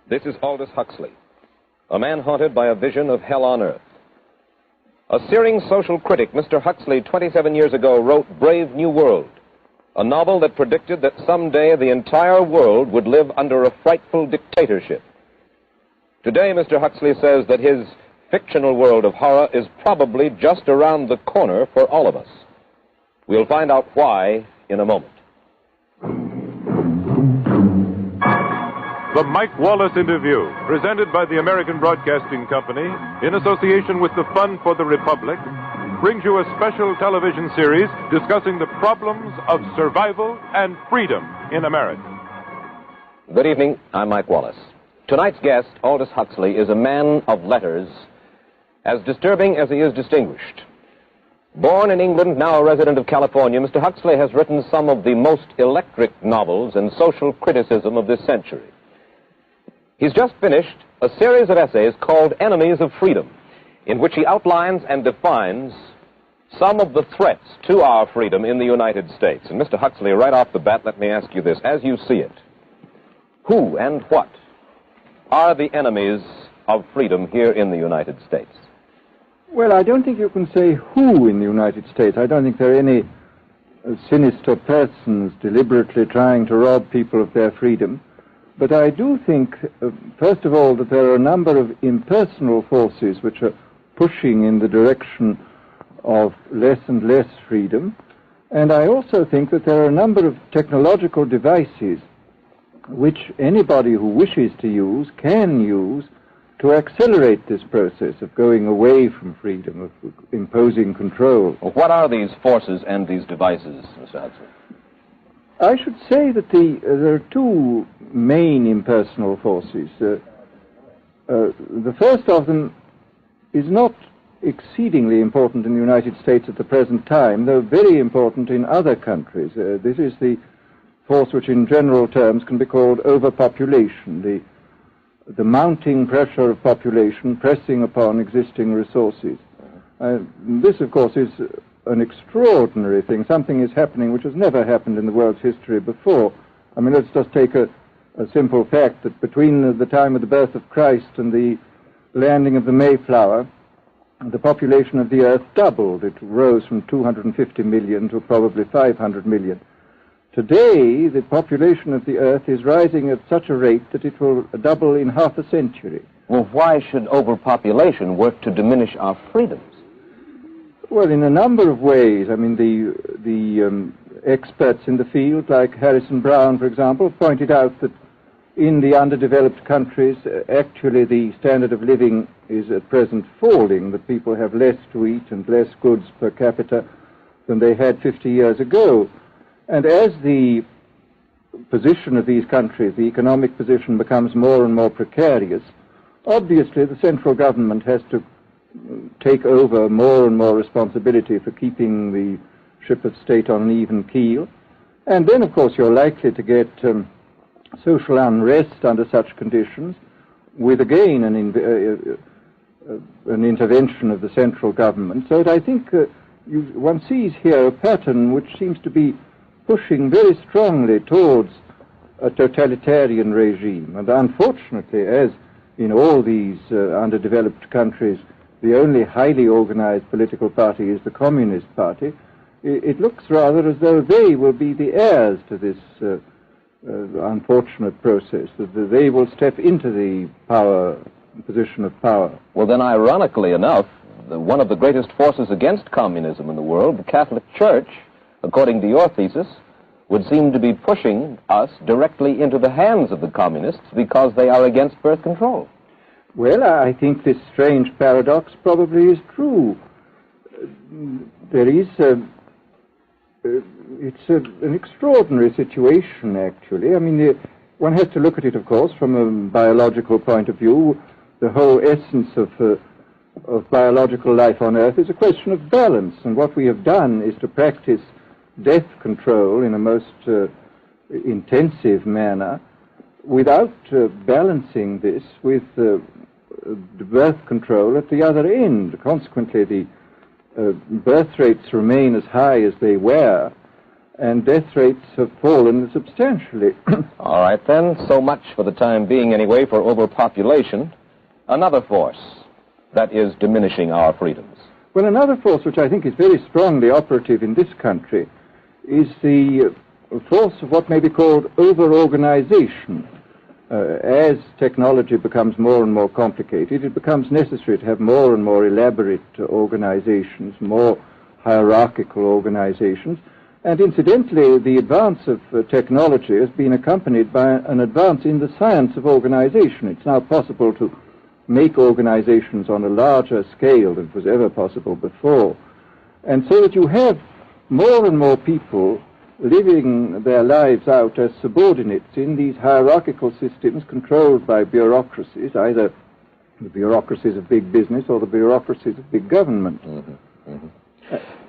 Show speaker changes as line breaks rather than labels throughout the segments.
This is Aldous Huxley, a man haunted by a vision of hell on earth. A searing social critic, Mr. Huxley, 27 years ago, wrote Brave New World, a novel that predicted that someday the entire world would live under a frightful dictatorship. Today, Mr. Huxley says that his fictional world of horror is probably just around the corner for all of us. We'll find out why in a moment.
The Mike Wallace Interview, presented by the American Broadcasting Company in association with the Fund for the Republic, brings you a special television series discussing the problems of survival and freedom in America.
Good evening. I'm Mike Wallace. Tonight's guest, Aldous Huxley, is a man of letters, as disturbing as he is distinguished. Born in England, now a resident of California, Mr. Huxley has written some of the most electric novels and social criticism of this century. He's just finished a series of essays called Enemies of Freedom, in which he outlines and defines some of the threats to our freedom in the United States. And Mr. Huxley, right off the bat, let me ask you this. As you see it, who and what are the enemies of freedom here in the United States?
Well, I don't think you can say who in the United States. I don't think there are any sinister persons deliberately trying to rob people of their freedom. But I do think, first of all, that there are a number of impersonal forces which are pushing in the direction of less and less freedom. And I also think that there are a number of technological devices which anybody who wishes to use can use to accelerate this process of going away from freedom, of imposing control.
Well, what are these forces and these devices, Mr. Huxley?
I should say that there are two main impersonal forces. The first of them is not exceedingly important in the United States at the present time, though very important in other countries. This is the force which in general terms can be called overpopulation, the mounting pressure of population pressing upon existing resources. This, of course, is an extraordinary thing. Something is happening which has never happened in the world's history before. I mean, let's just take a simple fact that between the time of the birth of Christ and the landing of the Mayflower, the population of the Earth doubled. It rose from 250 million to probably 500 million. Today, the population of the Earth is rising at such a rate that it will double in half a century.
Well, why should overpopulation work to diminish our freedoms?
Well, in a number of ways. I mean, the experts in the field, like Harrison Brown, for example, pointed out that in the underdeveloped countries, actually the standard of living is at present falling, that people have less to eat and less goods per capita than they had 50 years ago. And as the position of these countries, the economic position, becomes more and more precarious, obviously the central government has to take over more and more responsibility for keeping the ship of state on an even keel. And then, of course, you're likely to get social unrest under such conditions, with again an intervention of the central government. So that I think one sees here a pattern which seems to be pushing very strongly towards a totalitarian regime. And unfortunately, as in all these underdeveloped countries, the only highly organized political party is the Communist Party, it looks rather as though they will be the heirs to this unfortunate process, that they will step into the position of power.
Well, then, ironically enough, one of the greatest forces against communism in the world, the Catholic Church, according to your thesis, would seem to be pushing us directly into the hands of the communists because they are against birth control.
Well, I think this strange paradox probably is true. There is it's an extraordinary situation, actually. I mean, one has to look at it, of course, from a biological point of view. The whole essence of biological life on Earth is a question of balance, and what we have done is to practice death control in a most intensive manner without balancing this with birth control at the other end. Consequently, the birth rates remain as high as they were, and death rates have fallen substantially.
All right, then. So much for the time being, anyway, for overpopulation. Another force that is diminishing our freedoms.
Well, another force which I think is very strongly operative in this country is the force of what may be called over-organization. As technology becomes more and more complicated, it becomes necessary to have more and more elaborate organizations, more hierarchical organizations. And incidentally, the advance of technology has been accompanied by an advance in the science of organization. It's now possible to make organizations on a larger scale than was ever possible before. And so that you have more and more people living their lives out as subordinates in these hierarchical systems controlled by bureaucracies, either the bureaucracies of big business or the bureaucracies of big government.
Mm-hmm. Mm-hmm.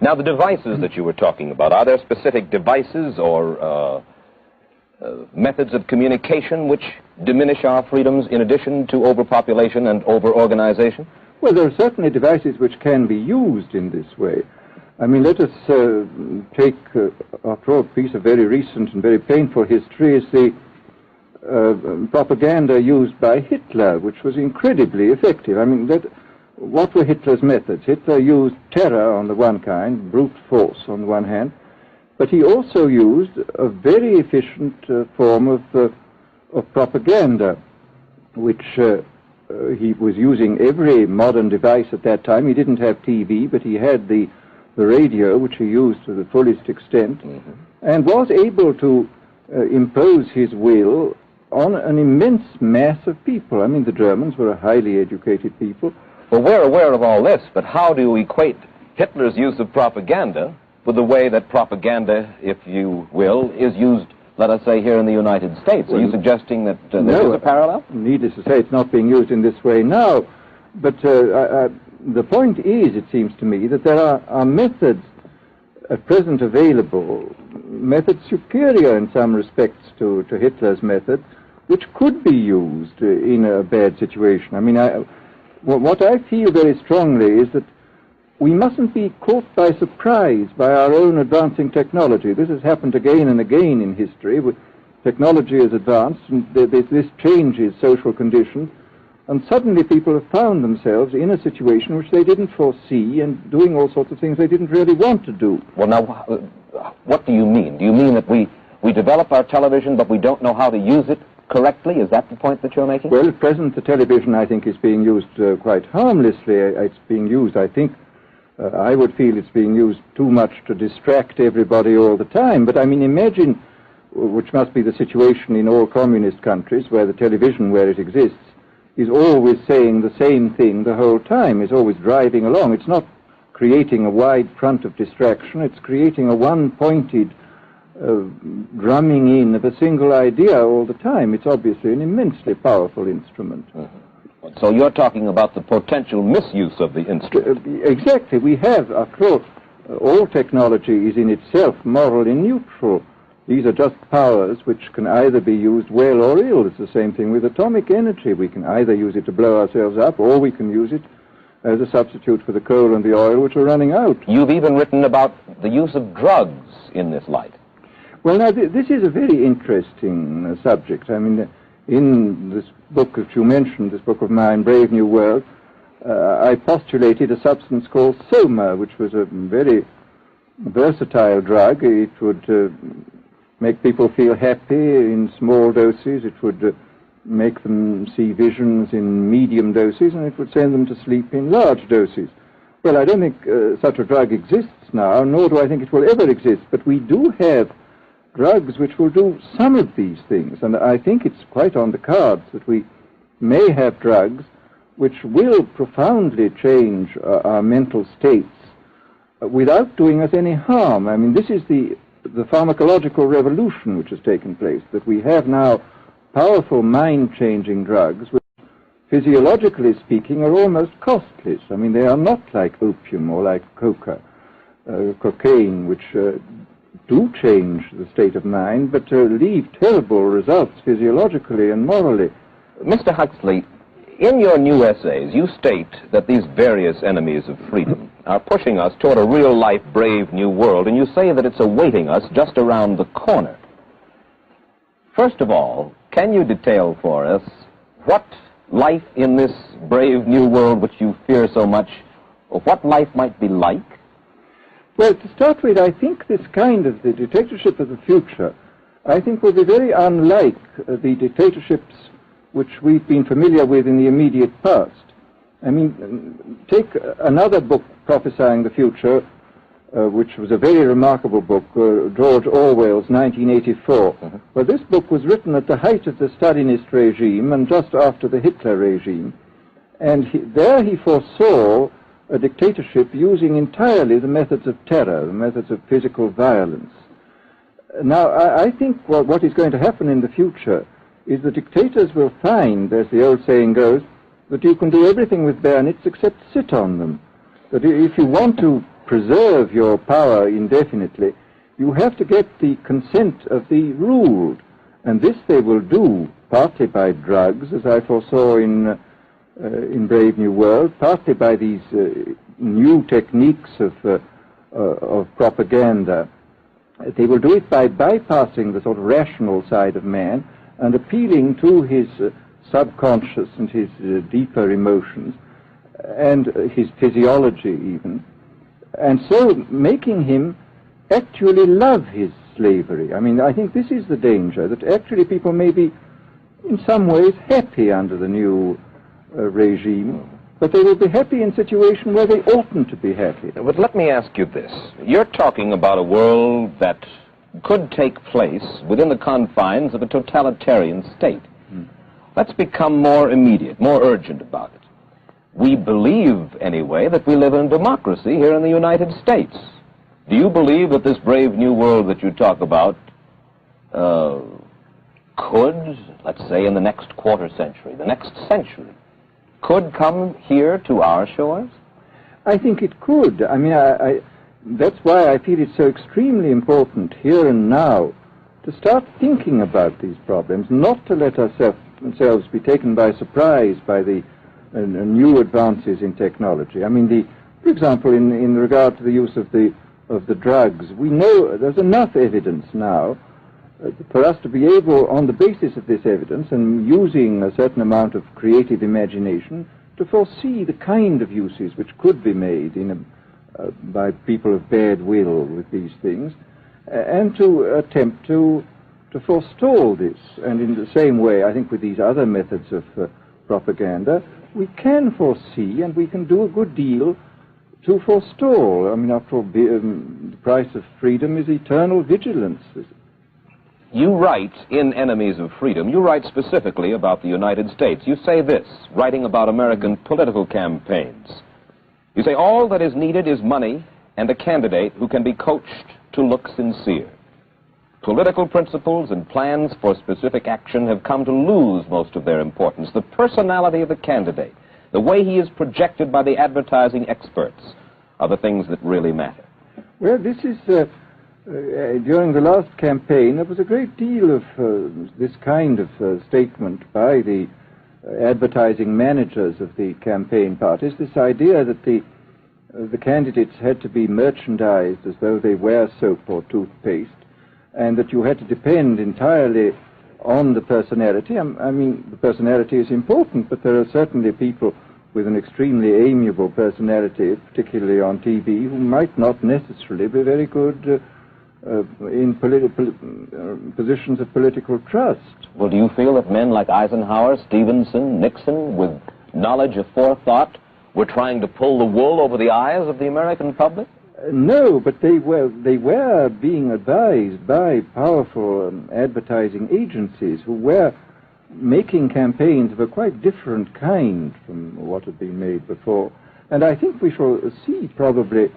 Now, the devices that you were talking about, are there specific devices or methods of communication which diminish our freedoms in addition to overpopulation and over-organization?
Well, there are certainly devices which can be used in this way. I mean, let us take, after all, a piece of very recent and very painful history is the propaganda used by Hitler, which was incredibly effective. I mean, what were Hitler's methods? Hitler used terror on the one kind, brute force on the one hand, but he also used a very efficient form of propaganda, which he was using every modern device at that time. He didn't have TV, but he had the radio, which he used to the fullest extent, mm-hmm. and was able to impose his will on an immense mass of people. I mean, the Germans were a highly educated people.
Well, we're aware of all this, but how do you equate Hitler's use of propaganda with the way that propaganda, if you will, is used, let us say, here in the United States? Well, are you suggesting that there is a parallel?
Needless to say, it's not being used in this way now, but the point is, it seems to me, that there are methods at present available, methods superior in some respects to Hitler's method, which could be used in a bad situation. I mean, what I feel very strongly is that we mustn't be caught by surprise by our own advancing technology. This has happened again and again in history. Technology has advanced, and this changes social conditions, and suddenly people have found themselves in a situation which they didn't foresee and doing all sorts of things they didn't really want to do.
Well, now, what do you mean? Do you mean that we develop our television, but we don't know how to use it correctly? Is that the point that you're making?
Well, at present, the television, I think, is being used quite harmlessly. It's being used, I think, I would feel it's being used too much to distract everybody all the time. But, I mean, imagine, which must be the situation in all communist countries, where the television, where it exists, is always saying the same thing the whole time, is always driving along. It's not creating a wide front of distraction, it's creating a one-pointed drumming in of a single idea all the time. It's obviously an immensely powerful instrument.
Mm-hmm. So you're talking about the potential misuse of the instrument.
Exactly. We have, after all technology is in itself morally neutral. These are just powers which can either be used well or ill. It's the same thing with atomic energy. We can either use it to blow ourselves up, or we can use it as a substitute for the coal and the oil, which are running out.
You've even written about the use of drugs in this light.
Well, now, this is a very interesting subject. I mean, in this book that you mentioned, this book of mine, Brave New World, I postulated a substance called soma, which was a very versatile drug. It would make people feel happy in small doses. It would make them see visions in medium doses, and it would send them to sleep in large doses. Well, I don't think such a drug exists now, nor do I think it will ever exist, but we do have drugs which will do some of these things, and I think it's quite on the cards that we may have drugs which will profoundly change our mental states without doing us any harm. I mean, this is the pharmacological revolution which has taken place, that we have now powerful mind-changing drugs which, physiologically speaking, are almost costless. I mean, they are not like opium or like cocaine, which do change the state of mind, but leave terrible results physiologically and morally.
Mr. Huxley, in your new essays, you state that these various enemies of freedom, are pushing us toward a real-life, brave new world, and you say that it's awaiting us just around the corner. First of all, can you detail for us what life in this brave new world which you fear so much, or what life might be like?
Well, to start with, I think this kind of the dictatorship of the future, I think will be very unlike the dictatorships which we've been familiar with in the immediate past. I mean, take another book prophesying the future, which was a very remarkable book, George Orwell's 1984. Mm-hmm. Well, this book was written at the height of the Stalinist regime and just after the Hitler regime. And there he foresaw a dictatorship using entirely the methods of terror, the methods of physical violence. Now, I think what is going to happen in the future is the dictators will find, as the old saying goes, that you can do everything with bayonets except sit on them. That if you want to preserve your power indefinitely, you have to get the consent of the ruled. And this they will do partly by drugs, as I foresaw in Brave New World, partly by these new techniques of propaganda. They will do it by bypassing the sort of rational side of man and appealing to his subconscious and his deeper emotions and his physiology even, and so making him actually love his slavery. I mean, I think this is the danger, that actually people may be in some ways happy under the new regime, but they will be happy in a situation where they oughtn't to be happy.
But let me ask you this. You're talking about a world that could take place within the confines of a totalitarian state. Let's become more immediate, more urgent about it. We believe, anyway, that we live in democracy here in the United States. Do you believe that this brave new world that you talk about could, let's say, in the next quarter century, the next century, could come here to our shores?
I think it could. I mean, that's why I feel it's so extremely important here and now to start thinking about these problems, not to let ourselves be taken by surprise by the new advances in technology. I mean, for example, in regard to the use of the drugs, we know there's enough evidence now for us to be able, on the basis of this evidence and using a certain amount of creative imagination, to foresee the kind of uses which could be made by people of bad will with these things, and to attempt to forestall this. And in the same way, I think with these other methods of propaganda, we can foresee and we can do a good deal to forestall. I mean, after all, the price of freedom is eternal vigilance.
You write in Enemies of Freedom, you write specifically about the United States. You say this, writing about American political campaigns. You say, all that is needed is money and a candidate who can be coached to look sincere. Political principles and plans for specific action have come to lose most of their importance. The personality of the candidate, the way he is projected by the advertising experts, are the things that really matter.
Well, this is... during the last campaign, there was a great deal of this kind of statement by the advertising managers of the campaign parties, this idea that the candidates had to be merchandised as though they were soap or toothpaste, and that you had to depend entirely on the personality. I mean, the personality is important, but there are certainly people with an extremely amiable personality, particularly on TV, who might not necessarily be very good in positions of political trust.
Well, do you feel that men like Eisenhower, Stevenson, Nixon, with knowledge of forethought, were trying to pull the wool over the eyes of the American public?
No, but they were being advised by powerful advertising agencies who were making campaigns of a quite different kind from what had been made before. And I think we shall see probably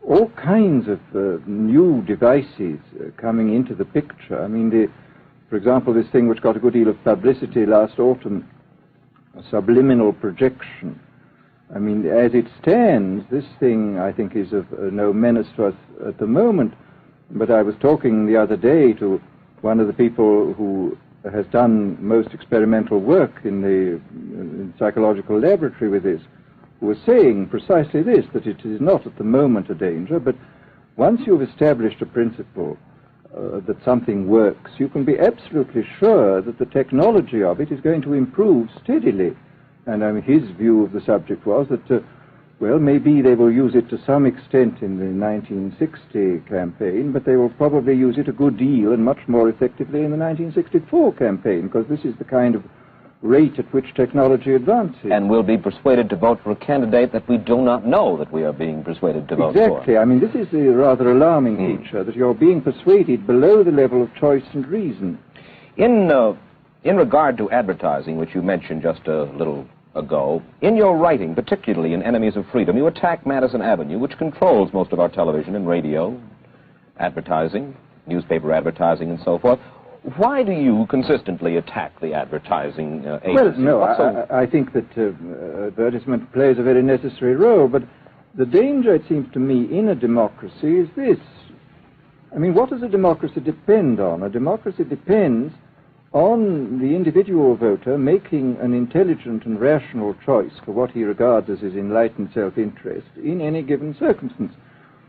all kinds of new devices coming into the picture. I mean, for example, this thing which got a good deal of publicity last autumn, subliminal projection. I mean, as it stands, this thing, I think, is of no menace to us at the moment. But I was talking the other day to one of the people who has done most experimental work in the psychological laboratory with this, who are saying precisely this, that it is not at the moment a danger, but once you've established a principle that something works, you can be absolutely sure that the technology of it is going to improve steadily. And I mean, his view of the subject was that, well, maybe they will use it to some extent in the 1960 campaign, but they will probably use it a good deal and much more effectively in the 1964 campaign, because this is the kind of rate at which technology advances.
And we'll be persuaded to vote for a candidate that we do not know that we are being persuaded to vote for.
Exactly. I mean, this is a rather alarming feature, that you're being persuaded below the level of choice and reason.
In regard to advertising, which you mentioned just a little ago, in your writing, particularly in Enemies of Freedom, you attack Madison Avenue, which controls most of our television and radio advertising, newspaper advertising, and so forth. Why do you consistently attack the advertising agency?
Well, no, I think that advertisement plays a very necessary role, but the danger, it seems to me, in a democracy is this. I mean, what does a democracy depend on? A democracy depends on the individual voter making an intelligent and rational choice for what he regards as his enlightened self-interest in any given circumstance.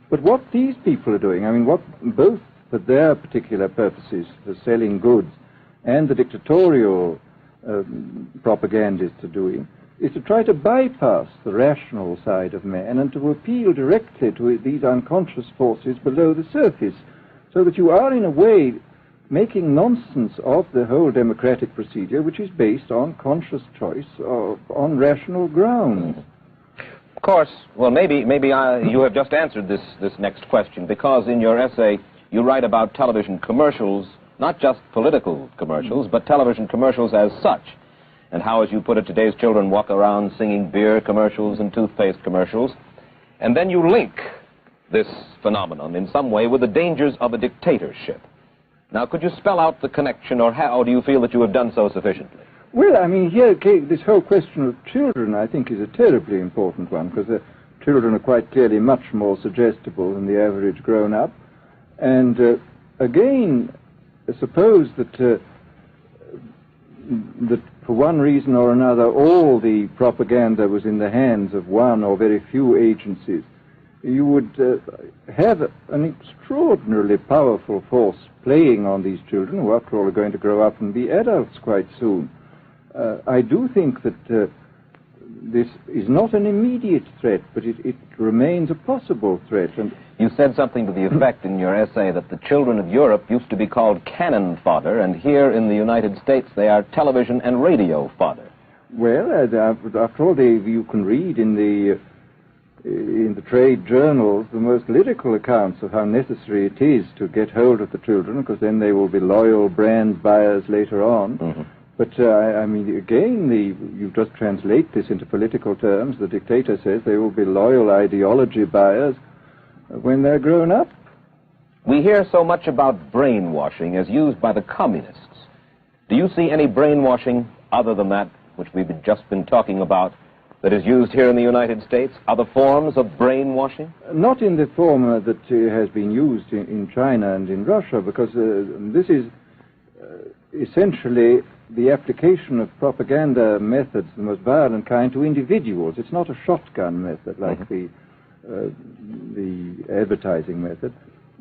But what these people are doing, I mean, what both for their particular purposes, for selling goods, and the dictatorial propagandists are doing, is to try to bypass the rational side of man and to appeal directly to these unconscious forces below the surface, so that you are, in a way, making nonsense of the whole democratic procedure, which is based on conscious choice on rational grounds.
Of course, well, maybe you have just answered this next question, because in your essay you write about television commercials, not just political commercials, but television commercials as such, and how, as you put it, today's children walk around singing beer commercials and toothpaste commercials, and then you link this phenomenon in some way with the dangers of a dictatorship. Now, could you spell out the connection, or how do you feel that you have done so sufficiently?
Well, I mean, here, this whole question of children, I think, is a terribly important one, because the children are quite clearly much more suggestible than the average grown-up. And again, suppose that for one reason or another, all the propaganda was in the hands of one or very few agencies, you would have an extraordinarily powerful force playing on these children, who after all are going to grow up and be adults quite soon. I do think that this is not an immediate threat, but it remains a possible threat. And
you said something to the effect in your essay that the children of Europe used to be called cannon fodder, and here in the United States they are television and radio fodder.
Well, after all, you can read in the trade journals the most lyrical accounts of how necessary it is to get hold of the children, because then they will be loyal brand buyers later on. Mm-hmm. But, I mean, again, you just translate this into political terms. The dictator says they will be loyal ideology buyers when they're grown up.
We hear so much about brainwashing as used by the communists. Do you see any brainwashing other than that which we've just been talking about that is used here in the United States? Other forms of brainwashing?
Not in the form that has been used in China and in Russia, because this is essentially the application of propaganda methods, the most violent kind, to individuals. It's not a shotgun method like the advertising method.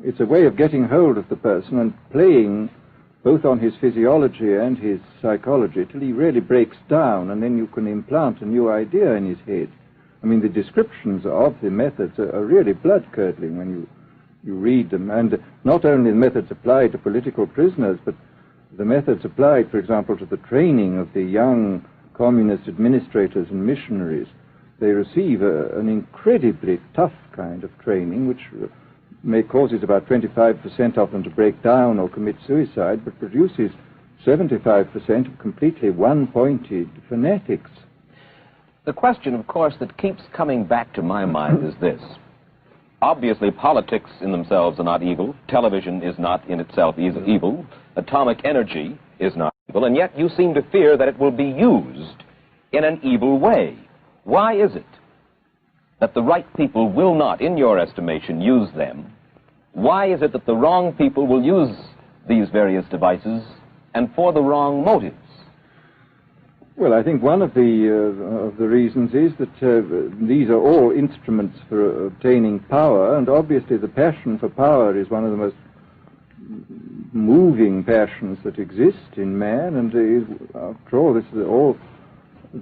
It's a way of getting hold of the person and playing both on his physiology and his psychology till he really breaks down, and then you can implant a new idea in his head. I mean, the descriptions of the methods are really blood-curdling when you read them, and not only the methods applied to political prisoners, but the methods applied, for example, to the training of the young communist administrators and missionaries. They receive an incredibly tough kind of training, which causes about 25% of them to break down or commit suicide, but produces 75% of completely one-pointed fanatics.
The question, of course, that keeps coming back to my mind is this. Obviously, politics in themselves are not evil. Television is not in itself evil. Atomic energy is not evil. And yet you seem to fear that it will be used in an evil way. Why is it that the right people will not, in your estimation, use them? Why is it that the wrong people will use these various devices and for the wrong motives?
Well, I think one of the reasons is that these are all instruments for obtaining power, and obviously the passion for power is one of the most moving passions that exist in man, and after all, all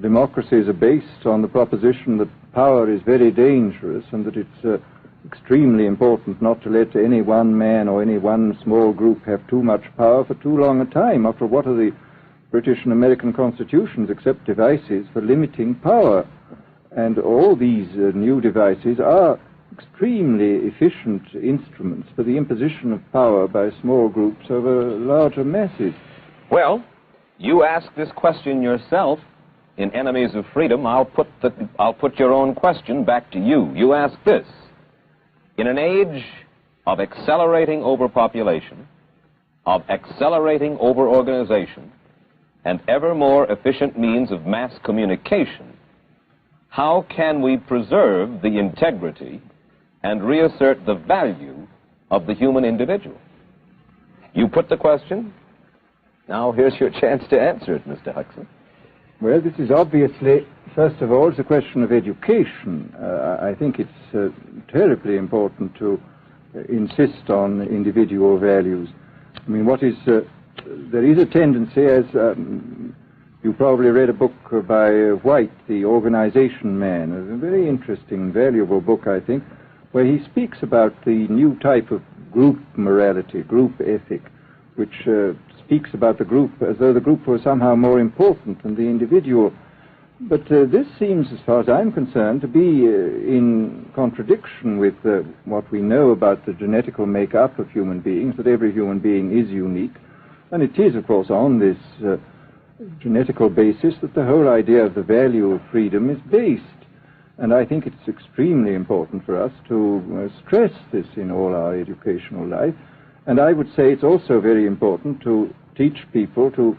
democracies are based on the proposition that power is very dangerous and that it's extremely important not to let any one man or any one small group have too much power for too long a time. After all, what are the British and American constitutions except devices for limiting power? And all these new devices are extremely efficient instruments for the imposition of power by small groups over larger masses.
Well, you ask this question yourself in Enemies of Freedom. I'll put your own question back to you. You ask this: in an age of accelerating overpopulation, of accelerating overorganization, and ever more efficient means of mass communication, how can we preserve the integrity and reassert the value of the human individual? You put the question. Now here's your chance to answer it, Mr. Huxley.
Well, this is obviously, first of all, it's a question of education. I think it's terribly important to insist on individual values. I mean, there is a tendency, as you probably read a book by White, The Organization Man, a very interesting, valuable book, I think, where he speaks about the new type of group morality, group ethic, which speaks about the group as though the group was somehow more important than the individual. But this seems, as far as I'm concerned, to be in contradiction with what we know about the genetical makeup of human beings, that every human being is unique. And it is, of course, on this genetical basis that the whole idea of the value of freedom is based. And I think it's extremely important for us to stress this in all our educational life. And I would say it's also very important to teach people to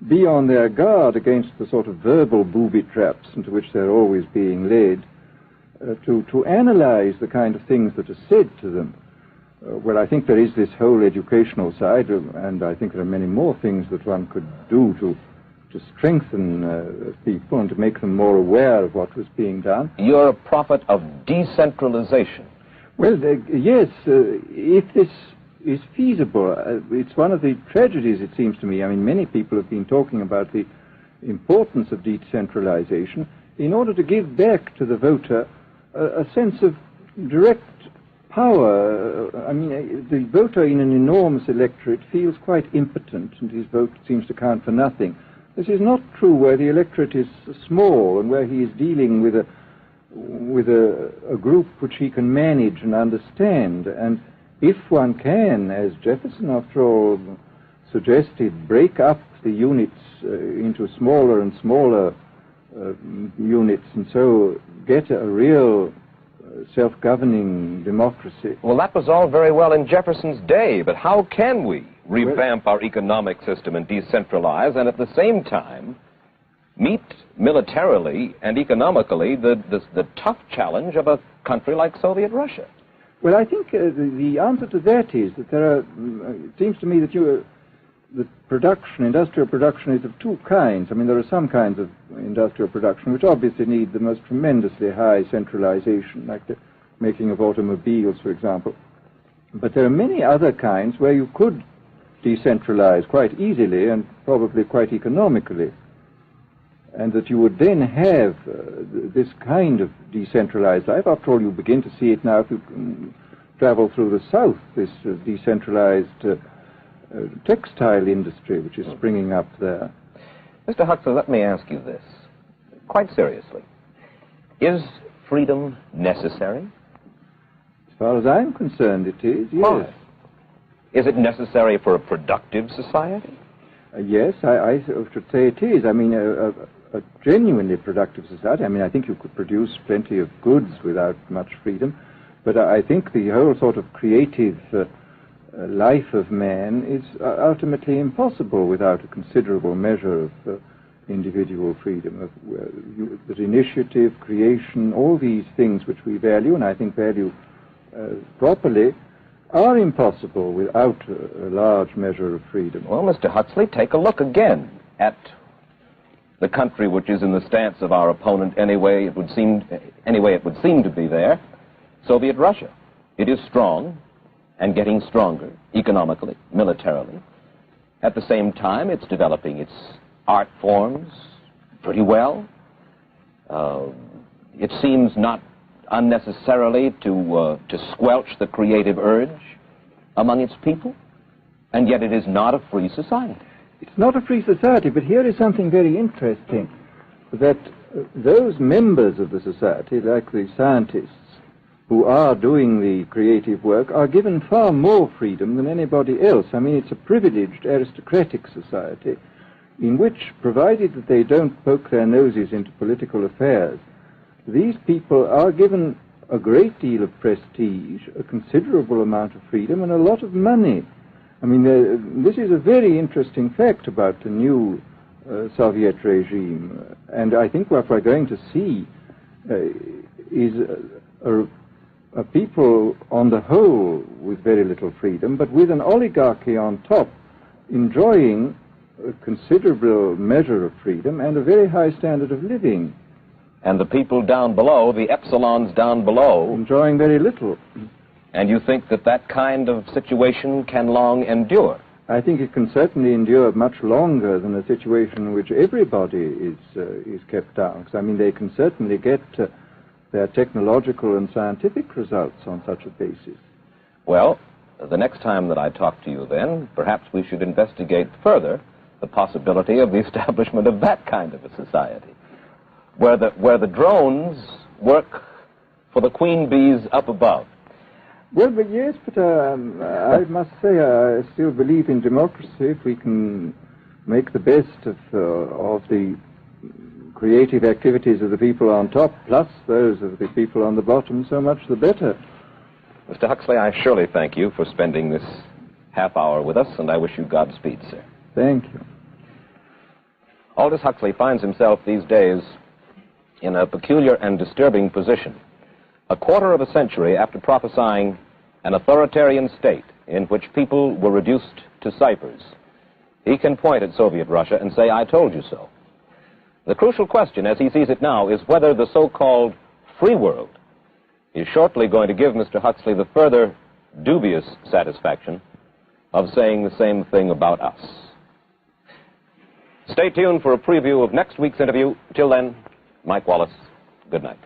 be on their guard against the sort of verbal booby traps into which they're always being led, to analyze the kind of things that are said to them. Well, I think there is this whole educational side, and I think there are many more things that one could do to strengthen people and to make them more aware of what was being done.
You're a prophet of decentralization.
Well, yes, if this is feasible. It's one of the tragedies, it seems to me. I mean, many people have been talking about the importance of decentralization in order to give back to the voter a sense of direct power. I mean, the voter in an enormous electorate feels quite impotent, and his vote seems to count for nothing. This is not true where the electorate is small and where he is dealing with a group which he can manage and understand. And if one can, as Jefferson, after all, suggested, break up the units into smaller and smaller units, and so get a real self-governing democracy.
Well, that was all very well in Jefferson's day, but how can we revamp our economic system and decentralize and at the same time meet militarily and economically the tough challenge of a country like Soviet Russia?
Well, I think the answer to that is that there are, it seems to me that the production, industrial production, is of two kinds. I mean, there are some kinds of industrial production which obviously need the most tremendously high centralization, like the making of automobiles, for example. But there are many other kinds where you could decentralize quite easily and probably quite economically, and that you would then have this kind of decentralized life. After all, you begin to see it now if you travel through the South, this decentralized textile industry which is springing up there.
Mr. Huxley, let me ask you this, quite seriously. Is freedom necessary?
As far as I'm concerned, it is, yes.
Why? Is it necessary for a productive society?
Yes, I should say it is. I mean, a genuinely productive society. I mean, I think you could produce plenty of goods without much freedom, but I think the whole sort of creative life of man is ultimately impossible without a considerable measure of individual freedom, that initiative, creation, all these things which we value, and I think value properly, are impossible without a large measure of freedom.
Well, Mr. Huxley, take a look again at the country which is in the stance of our opponent anyway it would seem to be there, Soviet Russia. It is strong and getting stronger economically, militarily. At the same time, it's developing its art forms pretty well. It seems not unnecessarily to squelch the creative urge among its people, and yet it is not a free society.
It's not a free society, but here is something very interesting, that those members of the society, like the scientists who are doing the creative work, are given far more freedom than anybody else. I mean, it's a privileged aristocratic society in which, provided that they don't poke their noses into political affairs, these people are given a great deal of prestige, a considerable amount of freedom, and a lot of money. I mean, this is a very interesting fact about the new Soviet regime, and I think what we're going to see is a people on the whole with very little freedom, but with an oligarchy on top enjoying a considerable measure of freedom and a very high standard of living.
And the people down below, the epsilons down below,
enjoying very little.
And you think that that kind of situation can long endure?
I think it can certainly endure much longer than a situation in which everybody is kept down. Because, I mean, they can certainly get their technological and scientific results on such a basis.
Well, the next time that I talk to you then, perhaps we should investigate further the possibility of the establishment of that kind of a society, where the drones work for the queen bees up above.
Well, but yes, but I must say I still believe in democracy. If we can make the best of the creative activities of the people on top, plus those of the people on the bottom, so much the better.
Mr. Huxley, I surely thank you for spending this half hour with us, and I wish you Godspeed, sir.
Thank you.
Aldous Huxley finds himself these days in a peculiar and disturbing position. A quarter of a century after prophesying an authoritarian state in which people were reduced to ciphers, he can point at Soviet Russia and say, "I told you so." The crucial question, as he sees it now, is whether the so-called free world is shortly going to give Mr. Huxley the further dubious satisfaction of saying the same thing about us. Stay tuned for a preview of next week's interview. Till then, Mike Wallace, good night.